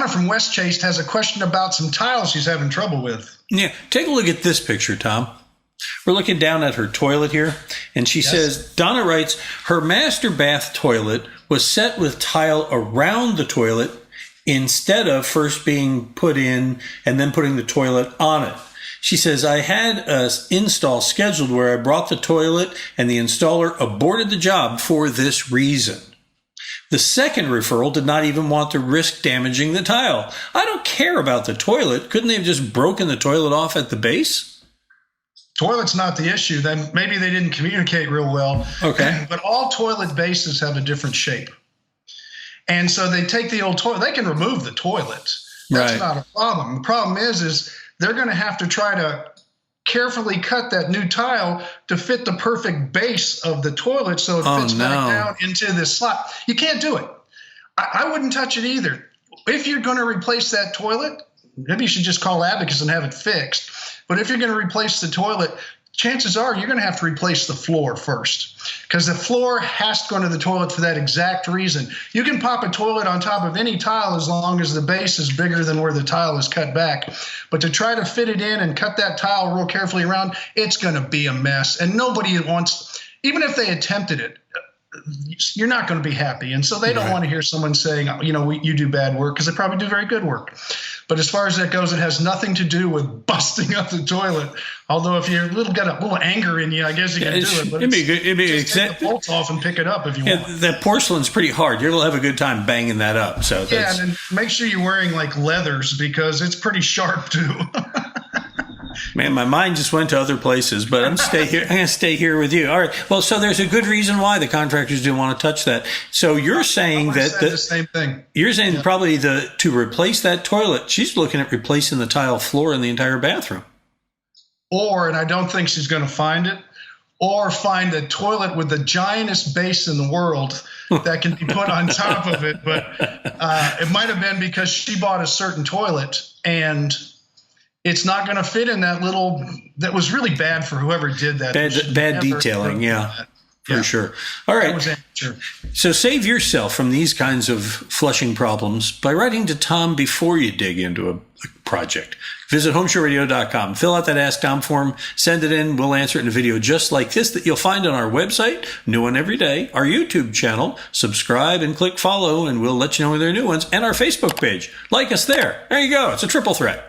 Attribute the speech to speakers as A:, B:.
A: from West Chase has a question about some tiles she's having trouble with.
B: Yeah, take a look at this picture, Tom. We're looking down at her toilet here, and she says, Donna writes, her master bath toilet was set with tile around the toilet instead of first being put in and then putting the toilet on it. She says, I had an install scheduled where I brought the toilet and the installer aborted the job for this reason. The second referral did not even want to risk damaging the tile. I don't care about the toilet. Couldn't they have just broken the toilet off at the base?
A: Toilet's not the issue. Then maybe they didn't communicate real well.
B: Okay.
A: But all toilet bases have a different shape. And so they take the old toilet. They can remove the toilet. That's not a problem. The problem is they're going to have to try to carefully cut that new tile to fit the perfect base of the toilet so it fits back down into this slot. You can't do it. I wouldn't touch it either. If you're going to replace that toilet, maybe you should just call Abacus and have it fixed. But if you're going to replace the toilet, chances are you're going to have to replace the floor first, because the floor has to go into the toilet for that exact reason. You can pop a toilet on top of any tile as long as the base is bigger than where the tile is cut back. But to try to fit it in and cut that tile real carefully around, it's going to be a mess. And nobody wants, even if they attempted it, you're not going to be happy. And so they don't want to hear someone saying, you do bad work, because they probably do very good work. But as far as that goes, it has nothing to do with busting up the toilet. Although if you're got a little anger in you, I guess you can do it. But it'd be just take the bolts off and pick it up if you want.
B: That porcelain's pretty hard. You'll have a good time banging that up. So
A: and then make sure you're wearing like leathers, because it's pretty sharp too.
B: Man, my mind just went to other places, but I'm going to stay here with you. All right. Well, so there's a good reason why the contractors didn't want to touch that. So you're saying that
A: the same thing.
B: You're saying probably to replace that toilet, she's looking at replacing the tile floor in the entire bathroom.
A: And I don't think she's going to find it, or find a toilet with the giantest base in the world that can be put on top of it. But it might have been because she bought a certain toilet and it's not going to fit in that little. That was really bad for whoever did that.
B: Bad detailing, for sure. All right. So save yourself from these kinds of flushing problems by writing to Tom before you dig into a project. Visit HomeShowRadio.com. Fill out that Ask Tom form. Send it in. We'll answer it in a video just like this that you'll find on our website, new one every day, our YouTube channel. Subscribe and click follow, and we'll let you know when there are new ones, and our Facebook page. Like us there. There you go. It's a triple threat.